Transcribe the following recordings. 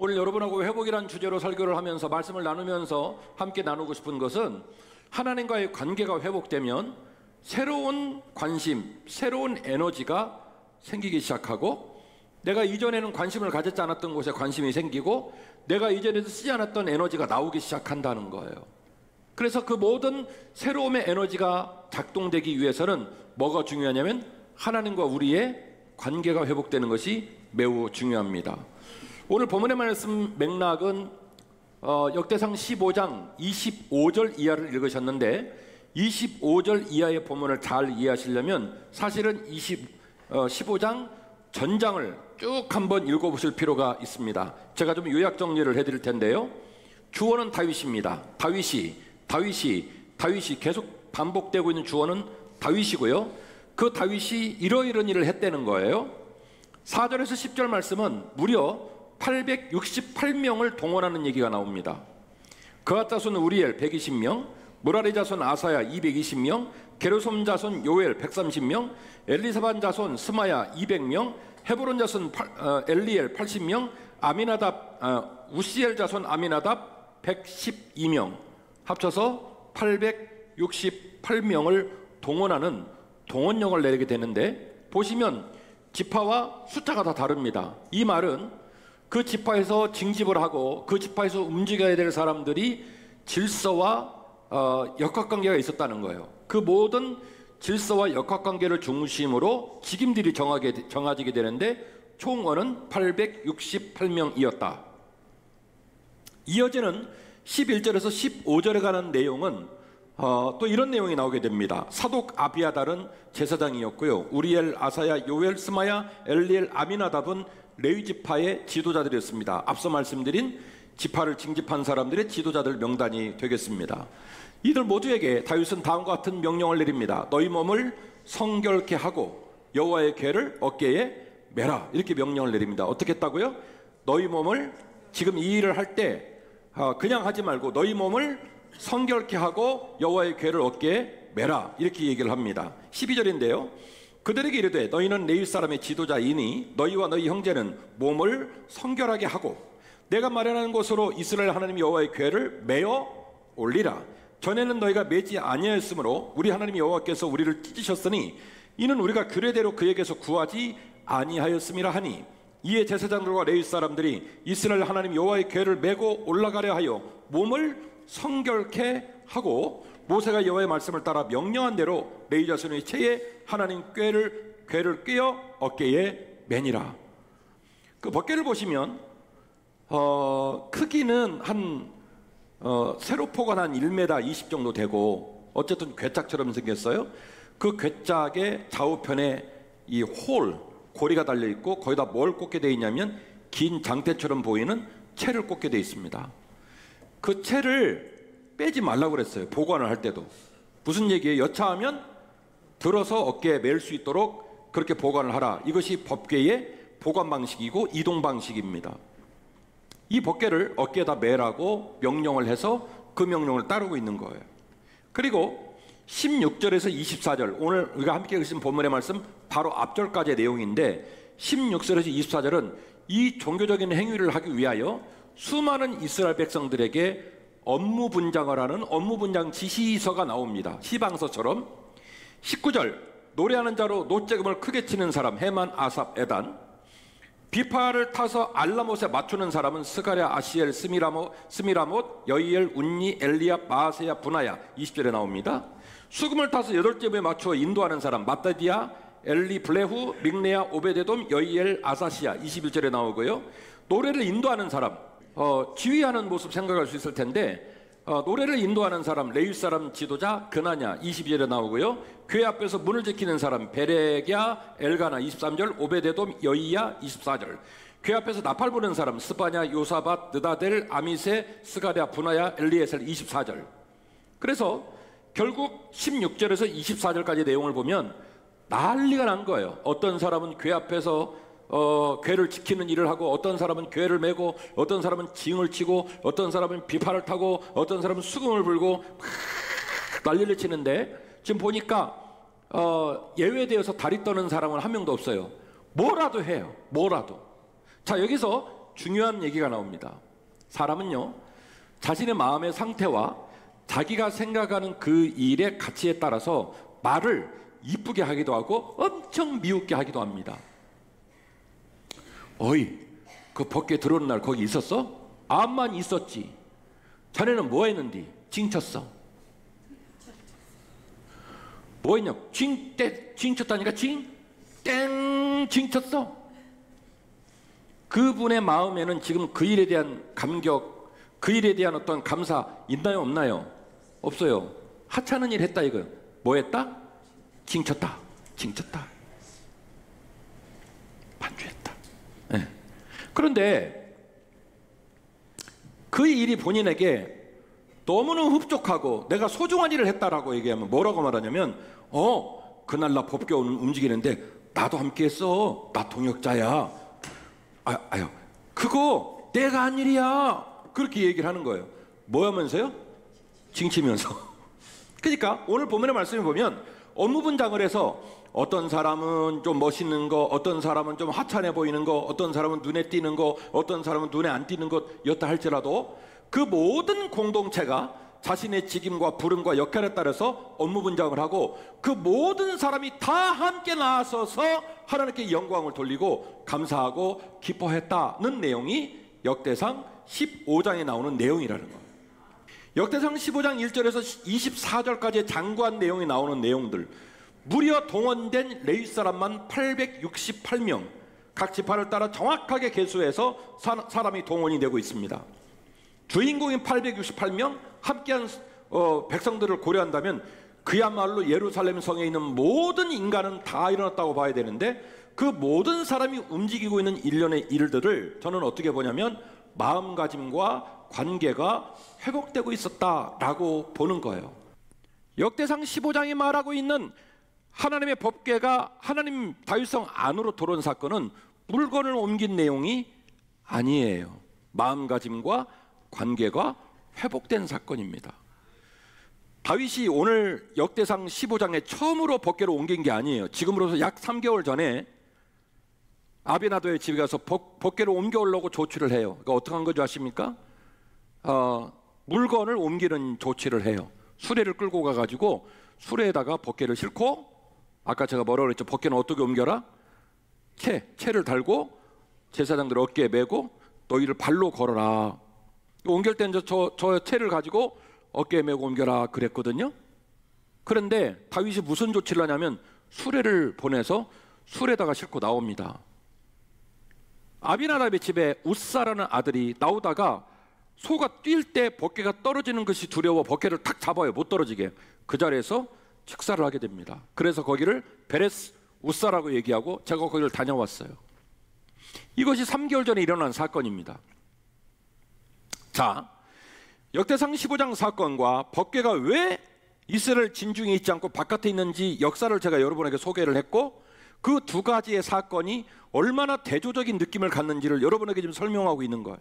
오늘 여러분하고 회복이라는 주제로 설교를 하면서 말씀을 나누면서 함께 나누고 싶은 것은 하나님과의 관계가 회복되면 새로운 관심, 새로운 에너지가 생기기 시작하고 내가 이전에는 관심을 가졌지 않았던 곳에 관심이 생기고 내가 이전에도 쓰지 않았던 에너지가 나오기 시작한다는 거예요. 그래서 그 모든 새로움의 에너지가 작동되기 위해서는 뭐가 중요하냐면 하나님과 우리의 관계가 회복되는 것이 매우 중요합니다. 오늘 본문의 말씀 맥락은 역대상 15장 25절 이하를 읽으셨는데 25절 이하의 본문을 잘 이해하시려면 사실은 15장 전장을 쭉 한번 읽어보실 필요가 있습니다. 제가 좀 요약 정리를 해드릴 텐데요. 주어는 다윗입니다. 다윗이 계속 반복되고 있는 주어는 다윗이고요. 그 다윗이 이러이런 일을 했다는 거예요. 4절에서 10절 말씀은 무려 868명을 동원하는 얘기가 나옵니다. 그앗 자손 우리엘 120명, 무라리 자손 아사야 220명, 게르솜 자손 요엘 130명, 엘리사반 자손 스마야 200명, 헤브론 자손 엘리엘 80명, 아미나답 우시엘 자손 아미나답 112명, 합쳐서 868명을 동원하는 동원령을 내리게 되는데, 보시면 지파와 숫자가 다 다릅니다. 이 말은 그 지파에서 징집을 하고 그 지파에서 움직여야 될 사람들이 질서와 역학관계가 있었다는 거예요. 그 모든 질서와 역학관계를 중심으로 직임들이 정해지게 되는데 총원은 868명이었다. 이어지는 11절에서 15절에 관한 내용은 또 이런 내용이 나오게 됩니다. 사독 아비아달은 제사장이었고요. 우리엘, 아사야, 요엘, 스마야, 엘리엘, 아미나답은 레위 지파의 지도자들이었습니다. 앞서 말씀드린 지파를 징집한 사람들의 지도자들 명단이 되겠습니다. 이들 모두에게 다윗은 다음과 같은 명령을 내립니다. 너희 몸을 성결케 하고 여호와의 궤를 어깨에 매라, 이렇게 명령을 내립니다. 어떻게 했다고요? 너희 몸을, 지금 이 일을 할 때 그냥 하지 말고 너희 몸을 성결케 하고 여호와의 궤를 어깨에 매라, 이렇게 얘기를 합니다. 12절인데요. 그들에게 이르되 너희는 레위 사람의 지도자이니 너희와 너희 형제는 몸을 성결하게 하고 내가 마련하는 곳으로 이스라엘 하나님 여호와의 궤를 메어 올리라. 전에는 너희가 매지 아니하였으므로 우리 하나님 여호와께서 우리를 찢으셨으니 이는 우리가 규례대로 그에게서 구하지 아니하였음이라 하니, 이에 제사장들과 레위 사람들이 이스라엘 하나님 여호와의 궤를 메고 올라가려 하여 몸을 성결케 하고 모세가 여호와의 말씀을 따라 명령한 대로 레위 자손의 체에 하나님 궤를 꿰어 어깨에 매니라. 그 벗개를 보시면 크기는 한 세로포가 한 1m 20 정도 되고 어쨌든 괴짝처럼 생겼어요. 그 괴짝의 좌우편에 이 고리가 달려 있고 거기다 뭘 꽂게 되어 있냐면 긴 장대처럼 보이는 채를 꽂게 되어 있습니다. 그 채를 빼지 말라고 그랬어요. 보관을 할 때도. 무슨 얘기예요? 여차하면 들어서 어깨에 맬 수 있도록 그렇게 보관을 하라. 이것이 법궤의 보관 방식이고 이동 방식입니다. 이 법궤를 어깨에다 매라고 명령을 해서 그 명령을 따르고 있는 거예요. 그리고 16절에서 24절, 오늘 우리가 함께 읽으신 본문의 말씀 바로 앞절까지의 내용인데 16절에서 24절은 이 종교적인 행위를 하기 위하여 수많은 이스라엘 백성들에게 업무 분장을 하는 업무 분장 지시서가 나옵니다. 시방서처럼. 19절, 노래하는 자로 노재금을 크게 치는 사람 헤만, 아삽, 에단. 비파를 타서 알라못에 맞추는 사람은 스가랴, 아시엘, 스미라못, 여이엘, 운니, 엘리압, 마아세야, 분하야. 20절에 나옵니다. 수금을 타서 8잼에 맞추어 인도하는 사람 마따디아, 엘리, 블레후, 믹네야, 오베데돔, 여이엘, 아사시야. 21절에 나오고요. 노래를 인도하는 사람, 지휘하는 모습 생각할 수 있을 텐데 노래를 인도하는 사람 레위 사람 지도자 그나냐 22절에 나오고요. 궤 앞에서 문을 지키는 사람 베렉야, 엘가나 23절, 오베데돔, 여이야 24절. 궤 앞에서 나팔 부는 사람 스바냐, 요사밧, 느다델, 아미세, 스가랴, 분하야, 엘리에셀 24절. 그래서 결국 16절에서 24절까지 내용을 보면 난리가 난 거예요. 어떤 사람은 궤 앞에서 궤를 지키는 일을 하고, 어떤 사람은 궤를 메고, 어떤 사람은 징을 치고, 어떤 사람은 비파를 타고, 어떤 사람은 수금을 불고 난리를 치는데 지금 보니까 예외되어서 다리 떠는 사람은 한 명도 없어요. 뭐라도 해요. 뭐라도. 자, 여기서 중요한 얘기가 나옵니다. 사람은요, 자신의 마음의 상태와 자기가 생각하는 그 일의 가치에 따라서 말을 이쁘게 하기도 하고 엄청 미웃게 하기도 합니다. 어이, 그 법궤 들어오는 날 거기 있었어? 암만 있었지. 자네는 뭐 했는디? 징쳤어. 뭐 했냐? 징쳤다니까. 징쳤어. 그분의 마음에는 지금 그 일에 대한 감격, 그 일에 대한 어떤 감사 있나요, 없나요? 없어요. 하찮은 일 했다 이거. 뭐 했다? 징쳤다. 반주했다. 네. 그런데 그 일이 본인에게 너무너무 흡족하고 내가 소중한 일을 했다라고 얘기하면 뭐라고 말하냐면, 그날 나 법궤 움직이는데 나도 함께 했어. 나 동역자야. 아유, 그거 내가 한 일이야. 그렇게 얘기를 하는 거예요. 뭐 하면서요? 징치면서. 그러니까 오늘 본문의 말씀을 보면 업무 분장을 해서 어떤 사람은 좀 멋있는 거, 어떤 사람은 좀 하찮아 보이는 거, 어떤 사람은 눈에 띄는 거, 어떤 사람은 눈에 안 띄는 것였다 할지라도 그 모든 공동체가 자신의 직임과 부름과 역할에 따라서 업무 분장을 하고 그 모든 사람이 다 함께 나서서 하나님께 영광을 돌리고 감사하고 기뻐했다는 내용이 역대상 15장에 나오는 내용이라는 거예요. 역대상 15장 1절에서 24절까지의 장구한 내용이 나오는 내용들, 무려 동원된 레위 사람만 868명, 각 지파를 따라 정확하게 계수해서 사람이 동원이 되고 있습니다. 주인공인 868명, 함께한 백성들을 고려한다면 그야말로 예루살렘 성에 있는 모든 인간은 다 일어났다고 봐야 되는데, 그 모든 사람이 움직이고 있는 일련의 일들을 저는 어떻게 보냐면 마음가짐과 관계가 회복되고 있었다라고 보는 거예요. 역대상 15장이 말하고 있는 하나님의 법궤가 하나님 다윗성 안으로 들어온 사건은 물건을 옮긴 내용이 아니에요. 마음가짐과 관계가 회복된 사건입니다. 다윗이 오늘 역대상 15장에 처음으로 법궤를 옮긴 게 아니에요. 지금으로서 약 3개월 전에 아비나도의 집에 가서 법궤를 옮겨오려고 조치를 해요. 그러니까 어떻게 한 거죠 아십니까? 물건을 옮기는 조치를 해요. 수레를 끌고 가가지고 수레에다가 법궤를 싣고, 아까 제가 뭐라고 그랬죠? 법궤는 어떻게 옮겨라? 채를 달고 제사장들 어깨에 메고 너희를 발로 걸어라. 옮길 때는 저 채를 가지고 어깨에 메고 옮겨라 그랬거든요. 그런데 다윗이 무슨 조치를 하냐면 수레를 보내서 수레에다가 싣고 나옵니다. 아비나답의 집에 우사라는 아들이 나오다가 소가 뛸 때 법궤가 떨어지는 것이 두려워 법궤를 탁 잡아요. 못 떨어지게. 그 자리에서 축사를 하게 됩니다. 그래서 거기를 베레스 우사라고 얘기하고 제가 거기를 다녀왔어요. 이것이 3개월 전에 일어난 사건입니다. 자, 역대상 15장 사건과 법궤가 왜 이스라엘 진중에 있지 않고 바깥에 있는지 역사를 제가 여러분에게 소개를 했고, 그 두 가지의 사건이 얼마나 대조적인 느낌을 갖는지를 여러분에게 지금 설명하고 있는 거예요.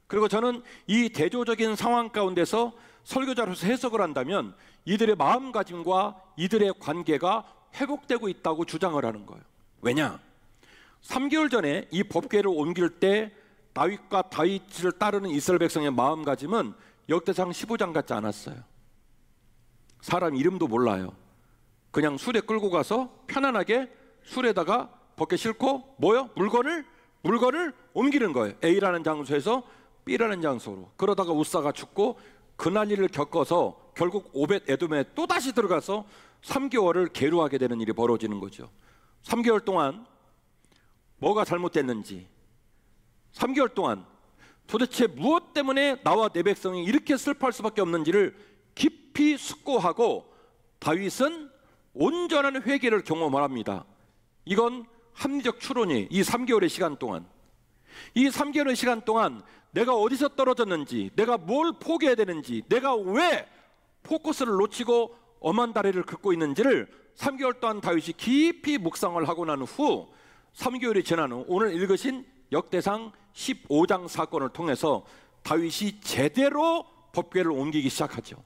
그리고 저는 이 대조적인 상황 가운데서 설교자로서 해석을 한다면 이들의 마음가짐과 이들의 관계가 회복되고 있다고 주장을 하는 거예요. 왜냐? 3개월 전에 이 법궤를 옮길 때 다윗과 다윗을 따르는 이스라엘 백성의 마음가짐은 역대상 15장 같지 않았어요. 사람 이름도 몰라요. 그냥 수레 끌고 가서 편안하게 수레에다가 법궤 싣고 뭐요? 물건을 옮기는 거예요. A라는 장소에서 B라는 장소로. 그러다가 우사가 죽고 그 난리를 겪어서 결국 오벳 에돔에 또다시 들어가서 3개월을 계류하게 되는 일이 벌어지는 거죠. 3개월 동안 뭐가 잘못됐는지, 3개월 동안 도대체 무엇 때문에 나와 내 백성이 이렇게 슬퍼할 수밖에 없는지를 깊이 숙고하고 다윗은 온전한 회개를 경험을 합니다. 이건 합리적 추론이 이 3개월의 시간 동안, 이 3개월의 시간 동안 내가 어디서 떨어졌는지, 내가 뭘 포기해야 되는지, 내가 왜 포커스를 놓치고 엄한 다리를 긋고 있는지를 3개월 동안 다윗이 깊이 묵상을 하고 난 후 3개월이 지난 후 오늘 읽으신 역대상 15장 사건을 통해서 다윗이 제대로 법궤를 옮기기 시작하죠.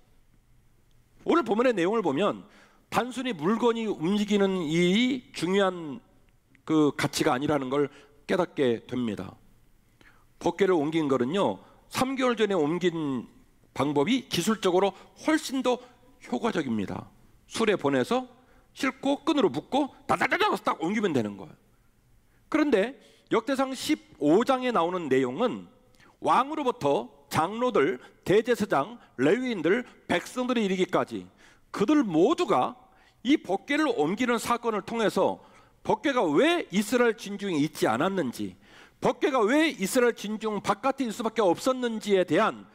오늘 본문의 내용을 보면 단순히 물건이 움직이는 일이 중요한 그 가치가 아니라는 걸 깨닫게 됩니다. 법궤를 옮긴 거는요 3개월 전에 옮긴 방법이 기술적으로 훨씬 더 효과적입니다. 수레 보내서 싣고 끈으로 묶고 다다다다 딱 옮기면 되는 거예요. 그런데 역대상 15장에 나오는 내용은 왕으로부터 장로들, 대제사장, 레위인들, 백성들이 이르기까지 그들 모두가 이 법궤를 옮기는 사건을 통해서 법궤가 왜 이스라엘 진중에 있지 않았는지, 법궤가 왜 이스라엘 진중 바깥에 있을 수밖에 없었는지에 대한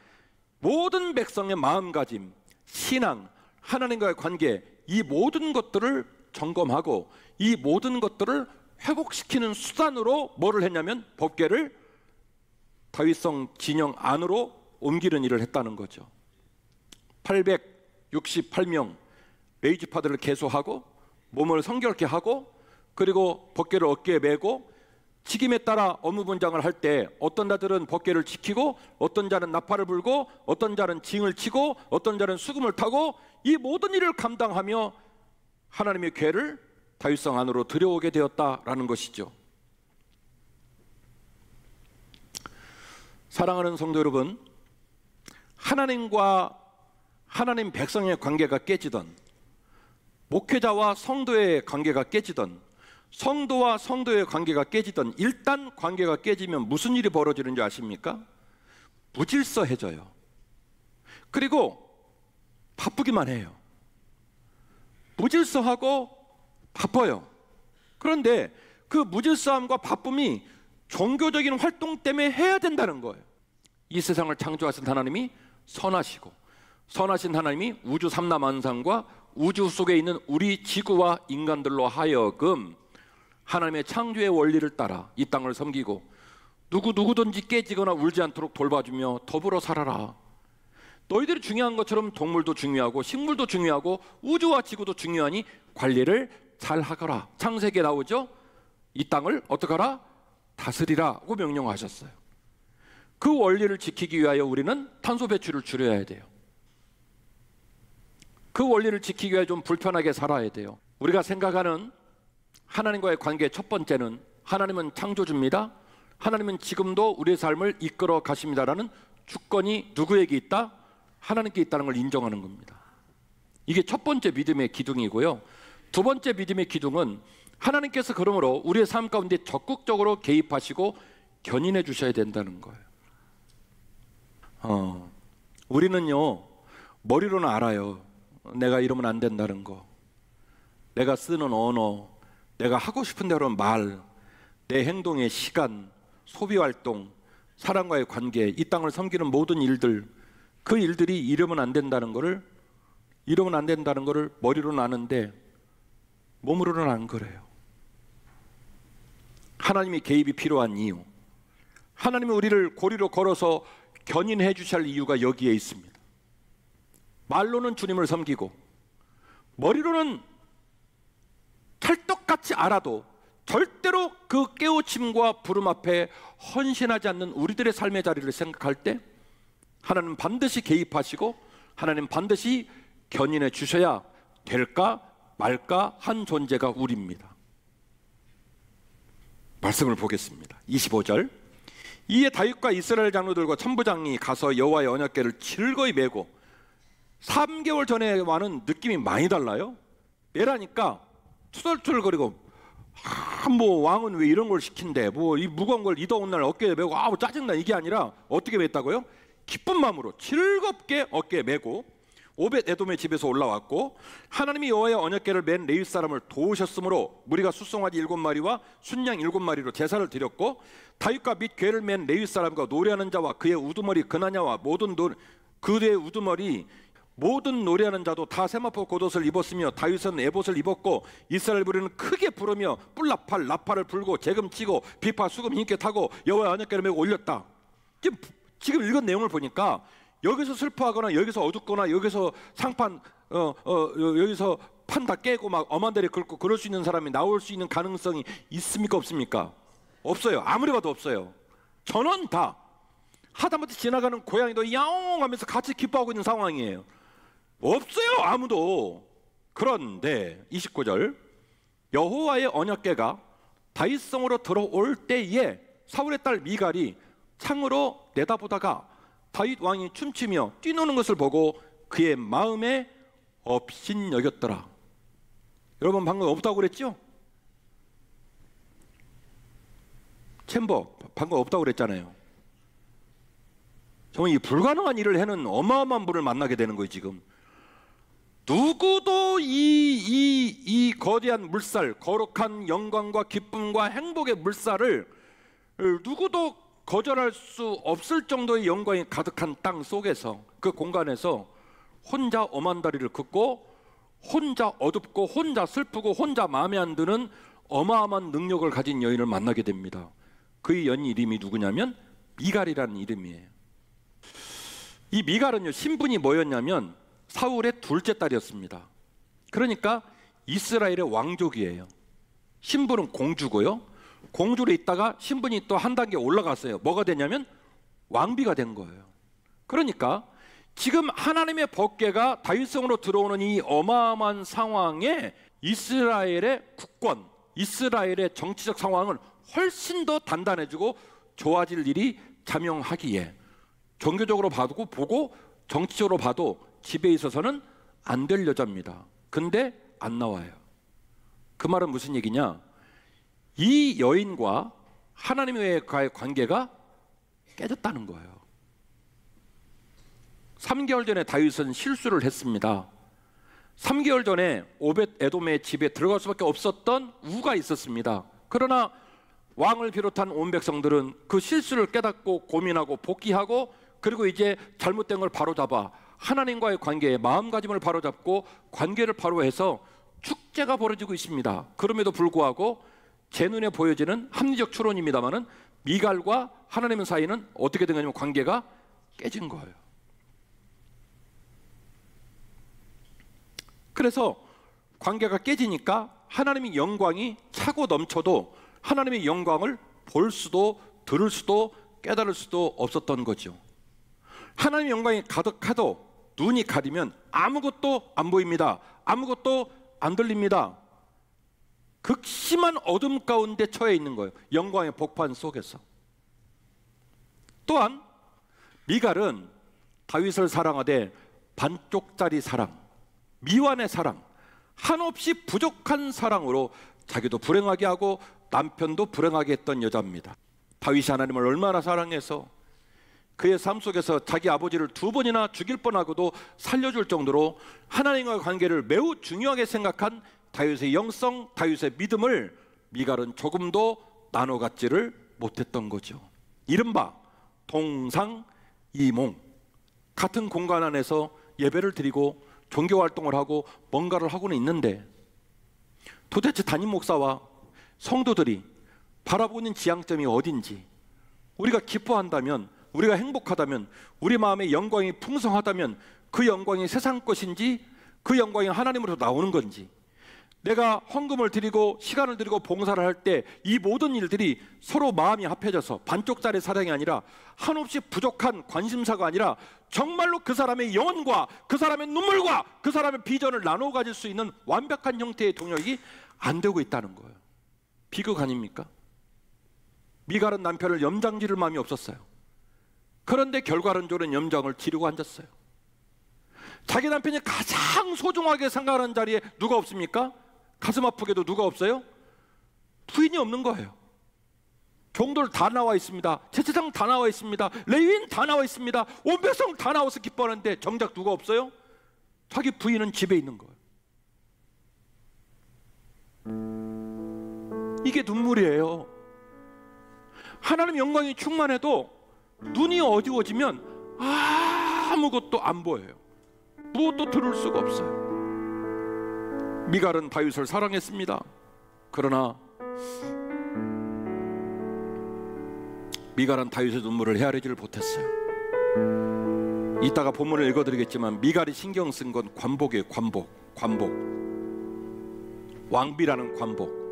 모든 백성의 마음가짐, 신앙, 하나님과의 관계, 이 모든 것들을 점검하고 이 모든 것들을 회복시키는 수단으로 뭐를 했냐면 법궤를 다윗성 진영 안으로 옮기는 일을 했다는 거죠. 868명 레위지파들을 계수하고 몸을 성결케 하고 그리고 법궤를 어깨에 메고 직임에 따라 업무 분장을 할 때 어떤 자들은 법궤를 지키고 어떤 자는 나팔을 불고 어떤 자는 징을 치고 어떤 자는 수금을 타고 이 모든 일을 감당하며 하나님의 궤를 다윗성 안으로 들여오게 되었다라는 것이죠. 사랑하는 성도 여러분, 하나님과 하나님 백성의 관계가 깨지던, 목회자와 성도의 관계가 깨지던, 성도와 성도의 관계가 깨지던, 일단 관계가 깨지면 무슨 일이 벌어지는지 아십니까? 무질서해져요. 그리고 바쁘기만 해요. 무질서하고 바빠요. 그런데 그 무질서함과 바쁨이 종교적인 활동 때문에 해야 된다는 거예요. 이 세상을 창조하신 하나님이 선하시고, 선하신 하나님이 우주 삼라만상과 우주 속에 있는 우리 지구와 인간들로 하여금 하나님의 창조의 원리를 따라 이 땅을 섬기고 누구든지 깨지거나 울지 않도록 돌봐주며 더불어 살아라. 너희들이 중요한 것처럼 동물도 중요하고 식물도 중요하고 우주와 지구도 중요하니 관리를 잘 하거라. 창세기에 나오죠. 이 땅을 어떻게 하라? 다스리라고 명령하셨어요. 그 원리를 지키기 위하여 우리는 탄소 배출을 줄여야 돼요. 그 원리를 지키기 위해 좀 불편하게 살아야 돼요. 우리가 생각하는 하나님과의 관계 첫 번째는 하나님은 창조주입니다. 하나님은 지금도 우리의 삶을 이끌어 가십니다라는 주권이 누구에게 있다? 하나님께 있다는 걸 인정하는 겁니다. 이게 첫 번째 믿음의 기둥이고요. 두 번째 믿음의 기둥은 하나님께서 그러므로 우리의 삶 가운데 적극적으로 개입하시고 견인해 주셔야 된다는 거예요. 우리는요 머리로는 알아요. 내가 이러면 안 된다는 거, 내가 쓰는 언어, 내가 하고 싶은 대로 말, 내 행동의 시간, 소비활동, 사람과의 관계, 이 땅을 섬기는 모든 일들, 그 일들이 이러면 안 된다는 거를 머리로는 아는데 몸으로는 안 그래요. 하나님의 개입이 필요한 이유, 하나님이 우리를 고리로 걸어서 견인해 주셔야 할 이유가 여기에 있습니다. 말로는 주님을 섬기고 머리로는 찰떡같이 알아도 절대로 그 깨우침과 부름 앞에 헌신하지 않는 우리들의 삶의 자리를 생각할 때 하나님 반드시 개입하시고 하나님 반드시 견인해 주셔야 될까 말까 한 존재가 우리입니다. 말씀을 보겠습니다. 25절. 이에 다윗과 이스라엘 장로들과 천부장이 가서 여호와의 언약궤를 즐거이 메고 3개월 전에와는 느낌이 많이 달라요. 메라니까 투덜투덜거리고 뭐 왕은 왜 이런 걸 시킨대, 뭐 이 무거운 걸 이 더운 날 어깨에 메고 아우 짜증나, 이게 아니라 어떻게 맸다고요? 기쁜 마음으로 즐겁게 어깨에 메고 오벳 에돔의 집에서 올라왔고 하나님이 여호와의 언약궤를 맨 레위 사람을 도우셨으므로 무리가 숫송아지 7마리와 순양 7마리로 제사를 드렸고 다윗과 및 궤를 맨 레위 사람과 노래하는 자와 그의 우두머리 그나냐와 그의 우두머리 모든 노래하는 자도 다 세마포 겉옷을 입었으며 다윗은 에봇을 입었고 이스라엘 무리는 크게 부르며 뿔나팔 나팔을 불고 재금치고 비파 수금 힘있게 타고 여호와의 언약궤를 메고 올렸다. 지금 읽은 내용을 보니까 여기서 슬퍼하거나 여기서 어둡거나 여기서 상판 여기서 판 다 깨고 막 어만다리 긁고 그럴 수 있는 사람이 나올 수 있는 가능성이 있습니까 없습니까? 없어요. 아무리 봐도 없어요. 저는 다 하다못해 지나가는 고양이도 야옹 하면서 같이 기뻐하고 있는 상황이에요. 없어요 아무도. 그런데 29절 여호와의 언약궤가 다윗성으로 들어올 때에 사울의 딸 미갈이 창으로 내다보다가 다윗 왕이 춤추며 뛰노는 것을 보고 그의 마음에 업신여겼더라. 여러분 방금 없다고 그랬죠? 챔버 방금 없다고 그랬잖아요. 정말 이 불가능한 일을 해는 어마어마한 분을 만나게 되는 거예요. 지금 누구도 이 거대한 물살, 거룩한 영광과 기쁨과 행복의 물살을 누구도 거절할 수 없을 정도의 영광이 가득한 땅 속에서, 그 공간에서 혼자 엄한 다리를 긋고 혼자 어둡고 혼자 슬프고 혼자 마음에 안 드는 어마어마한 능력을 가진 여인을 만나게 됩니다. 그의 여인 이름이 누구냐면 미갈이라는 이름이에요. 이 미갈은요, 신분이 뭐였냐면 사울의 둘째 딸이었습니다. 그러니까 이스라엘의 왕족이에요. 신분은 공주고요, 공주로 있다가 신분이 또 한 단계 올라갔어요. 뭐가 되냐면 왕비가 된 거예요. 그러니까 지금 하나님의 법궤가 다윗성으로 들어오는 이 어마어마한 상황에 이스라엘의 국권, 이스라엘의 정치적 상황은 훨씬 더 단단해지고 좋아질 일이 자명하기에 종교적으로 봐도 보고 정치적으로 봐도 집에 있어서는 안 될 여자입니다. 근데 안 나와요. 그 말은 무슨 얘기냐? 이 여인과 하나님과의 관계가 깨졌다는 거예요. 3개월 전에 다윗은 실수를 했습니다. 3개월 전에 오벳 에돔의 집에 들어갈 수밖에 없었던 우가 있었습니다. 그러나 왕을 비롯한 온 백성들은 그 실수를 깨닫고 고민하고 복귀하고, 그리고 이제 잘못된 걸 바로잡아 하나님과의 관계에 마음가짐을 바로잡고 관계를 바로해서 축제가 벌어지고 있습니다. 그럼에도 불구하고 제 눈에 보여지는 합리적 추론입니다만은 미갈과 하나님 사이는 어떻게 된 거냐면 관계가 깨진 거예요. 그래서 관계가 깨지니까 하나님의 영광이 차고 넘쳐도 하나님의 영광을 볼 수도 들을 수도 깨달을 수도 없었던 거죠. 하나님의 영광이 가득하도 눈이 가리면 아무것도 안 보입니다. 아무것도 안 들립니다. 극심한 어둠 가운데 처해 있는 거예요. 영광의 복판 속에서. 또한 미갈은 다윗을 사랑하되 반쪽짜리 사랑, 미완의 사랑, 한없이 부족한 사랑으로 자기도 불행하게 하고 남편도 불행하게 했던 여자입니다. 다윗이 하나님을 얼마나 사랑해서 그의 삶 속에서 자기 아버지를 2번이나 죽일 뻔하고도 살려줄 정도로 하나님과의 관계를 매우 중요하게 생각한 다윗의 영성, 다윗의 믿음을 미갈은 조금도 나눠 갖지를 못했던 거죠. 이른바 동상이몽, 같은 공간 안에서 예배를 드리고 종교활동을 하고 뭔가를 하고는 있는데 도대체 담임 목사와 성도들이 바라보고 있는 지향점이 어딘지, 우리가 기뻐한다면, 우리가 행복하다면, 우리 마음의 영광이 풍성하다면 그 영광이 세상 것인지 그 영광이 하나님으로부터 나오는 건지, 내가 헌금을 드리고 시간을 드리고 봉사를 할 때 이 모든 일들이 서로 마음이 합해져서 반쪽짜리 사랑이 아니라 한없이 부족한 관심사가 아니라 정말로 그 사람의 영혼과 그 사람의 눈물과 그 사람의 비전을 나누어 가질 수 있는 완벽한 형태의 동역이 안 되고 있다는 거예요. 비극 아닙니까? 미갈은 남편을 염장 지를 마음이 없었어요. 그런데 결과론적으로는 염장을 지르고 앉았어요. 자기 남편이 가장 소중하게 생각하는 자리에 누가 없습니까? 가슴 아프게도 누가 없어요? 부인이 없는 거예요. 종들 다 나와 있습니다. 제사장 다 나와 있습니다. 레위인 다 나와 있습니다. 온 백성 다 나와서 기뻐하는데 정작 누가 없어요? 자기 부인은 집에 있는 거예요. 이게 눈물이에요. 하나님 영광이 충만해도 눈이 어두워지면 아무것도 안 보여요. 무엇도 들을 수가 없어요. 미갈은 다윗을 사랑했습니다. 그러나 미갈은 다윗의 눈물을 헤아리지를 못했어요. 이따가 본문을 읽어드리겠지만 미갈이 신경 쓴 건 관복이에요. 관복. 왕비라는 관복.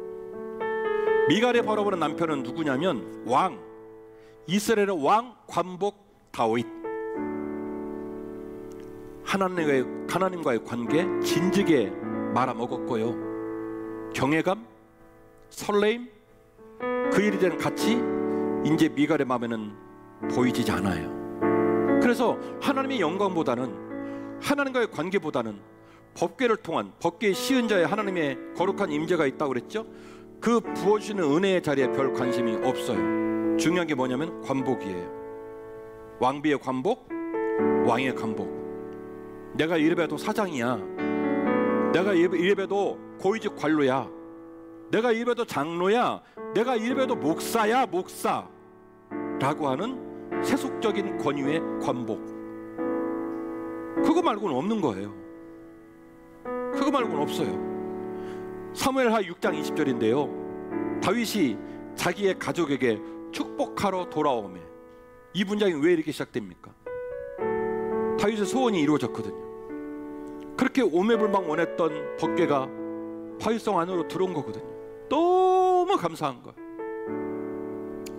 미갈의 바라보는 남편은 누구냐면 왕, 이스라엘의 왕 관복 다윗. 하나님과의 관계 진즉에 말아먹었고요. 경외감, 설레임, 그 일에 대한 가치, 이제 미갈의 마음에는 보이지 않아요. 그래서 하나님의 영광보다는, 하나님과의 관계보다는 법궤를 통한, 법궤의 시은자의 하나님의 거룩한 임재가 있다고 그랬죠. 그 부어주시는 은혜의 자리에 별 관심이 없어요. 중요한 게 뭐냐면 관복이에요. 왕비의 관복, 왕의 관복. 내가 이래봬도 사장이야, 내가 이래봬도 고위직 관료야, 내가 이래봬도 장로야, 내가 이래봬도 목사야, 목사 라고 하는 세속적인 권위의 관복, 그거 말고는 없는 거예요. 그거 말고는 없어요. 사무엘하 6장 20절인데요 다윗이 자기의 가족에게 축복하러 돌아오매, 이 문장이 왜 이렇게 시작됩니까? 다윗의 소원이 이루어졌거든요. 그렇게 오매불망 원했던 법궤가 다윗성 안으로 들어온 거거든요. 너무 감사한 거예요.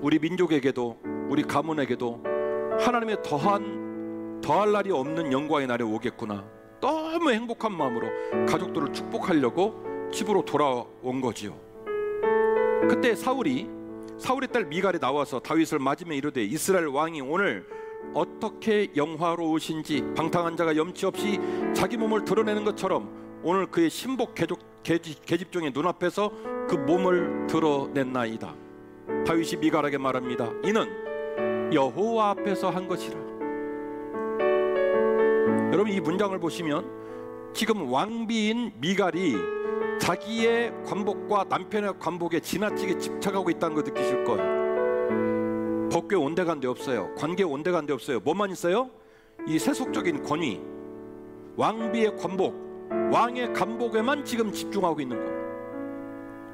우리 민족에게도, 우리 가문에게도 하나님의 더할 날이 없는 영광의 날이 오겠구나, 너무 행복한 마음으로 가족들을 축복하려고 집으로 돌아온 거지요. 그때 사울의 딸 미갈이 나와서 다윗을 맞으며 이르되, 이스라엘 왕이 오늘 어떻게 영화로우신지 방탕한 자가 염치 없이 자기 몸을 드러내는 것처럼 오늘 그의 신복 계집종의 눈앞에서 그 몸을 드러냈나이다. 다윗이 미갈에게 말합니다. 이는 여호와 앞에서 한 것이라. 여러분, 이 문장을 보시면 지금 왕비인 미갈이 자기의 관복과 남편의 관복에 지나치게 집착하고 있다는 거 느끼실 거예요. 법궤 온데간데 없어요. 관계 온데간데 없어요. 뭐만 있어요? 이 세속적인 권위, 왕비의 관복, 왕의 관복에만 지금 집중하고 있는 거예요.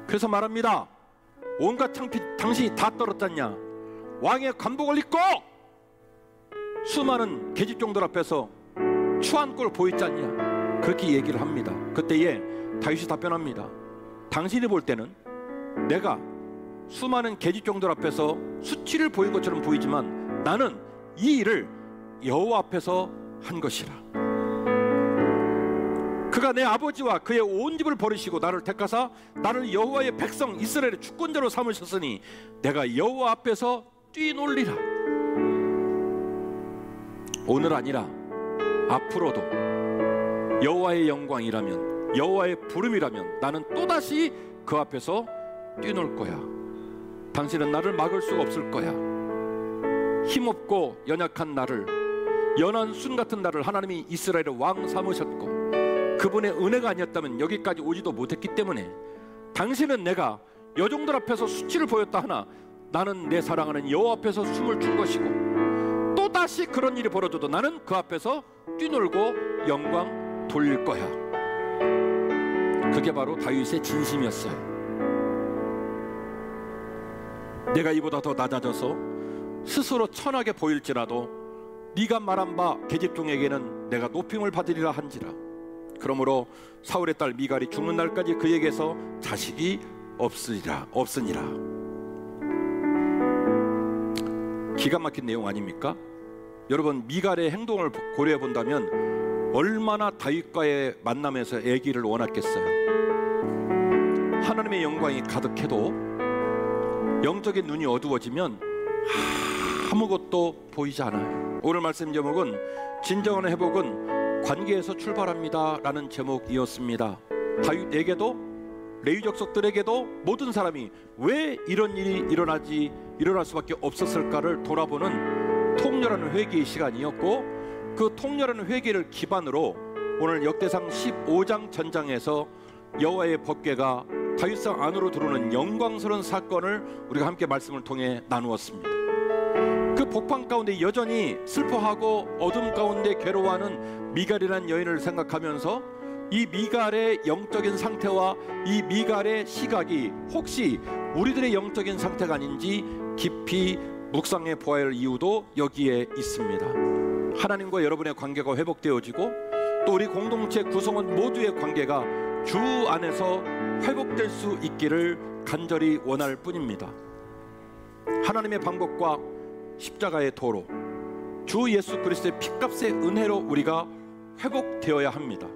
그래서 말합니다. 온갖 창피 당신이 다 떨었잖냐, 왕의 관복을 입고 수많은 계집종들 앞에서 추한 꼴 보였지 않냐, 그렇게 얘기를 합니다. 그때에 다윗이 답변합니다. 당신이 볼 때는 내가 수많은 계집종들 앞에서 수치를 보인 것처럼 보이지만 나는 이 일을 여호와 앞에서 한 것이라. 그가 내 아버지와 그의 온 집을 버리시고 나를 택하사 나를 여호와의 백성 이스라엘의 주권자로 삼으셨으니 내가 여호와 앞에서 뛰놀리라. 오늘 아니라 앞으로도 여호와의 영광이라면, 여호와의 부름이라면 나는 또다시 그 앞에서 뛰놀 거야. 당신은 나를 막을 수가 없을 거야. 힘없고 연약한 나를, 연한 순 같은 나를 하나님이 이스라엘의 왕 삼으셨고 그분의 은혜가 아니었다면 여기까지 오지도 못했기 때문에 당신은 내가 여종들 앞에서 수치를 보였다 하나 나는 내 사랑하는 여호와 앞에서 숨을 줄 것이고 또다시 그런 일이 벌어져도 나는 그 앞에서 뛰놀고 영광 돌릴 거야. 그게 바로 다윗의 진심이었어요. 내가 이보다 더 낮아져서 스스로 천하게 보일지라도 네가 말한 바 계집종에게는 내가 높임을 받으리라 한지라. 그러므로 사울의 딸 미갈이 죽는 날까지 그에게서 자식이 없으니라. 기가 막힌 내용 아닙니까? 여러분, 미갈의 행동을 고려해 본다면 얼마나 다윗과의 만남에서 아기를 원했겠어요. 하나님의 영광이 가득해도 영적인 눈이 어두워지면 아무것도 보이지 않아요. 오늘 말씀 제목은 진정한 회복은 관계에서 출발합니다 라는 제목이었습니다. 다윗에게도 레위 족속들에게도 모든 사람이 왜 이런 일이 일어날 수밖에 없었을까를 돌아보는 통렬한 회개의 시간이었고, 그 통렬한 회개를 기반으로 오늘 역대상 15장 전장에서 여호와의 법궤가 다윗성 안으로 들어오는 영광스러운 사건을 우리가 함께 말씀을 통해 나누었습니다. 그 복방 가운데 여전히 슬퍼하고 어둠 가운데 괴로워하는 미갈이라는 여인을 생각하면서 이 미갈의 영적인 상태와 이 미갈의 시각이 혹시 우리들의 영적인 상태가 아닌지 깊이 묵상해 보아야 할 이유도 여기에 있습니다. 하나님과 여러분의 관계가 회복되어지고 또 우리 공동체 구성원 모두의 관계가 주 안에서 회복될 수 있기를 간절히 원할 뿐입니다. 하나님의 방법과 십자가의 도로, 주 예수 그리스도의 피값의 은혜로 우리가 회복되어야 합니다.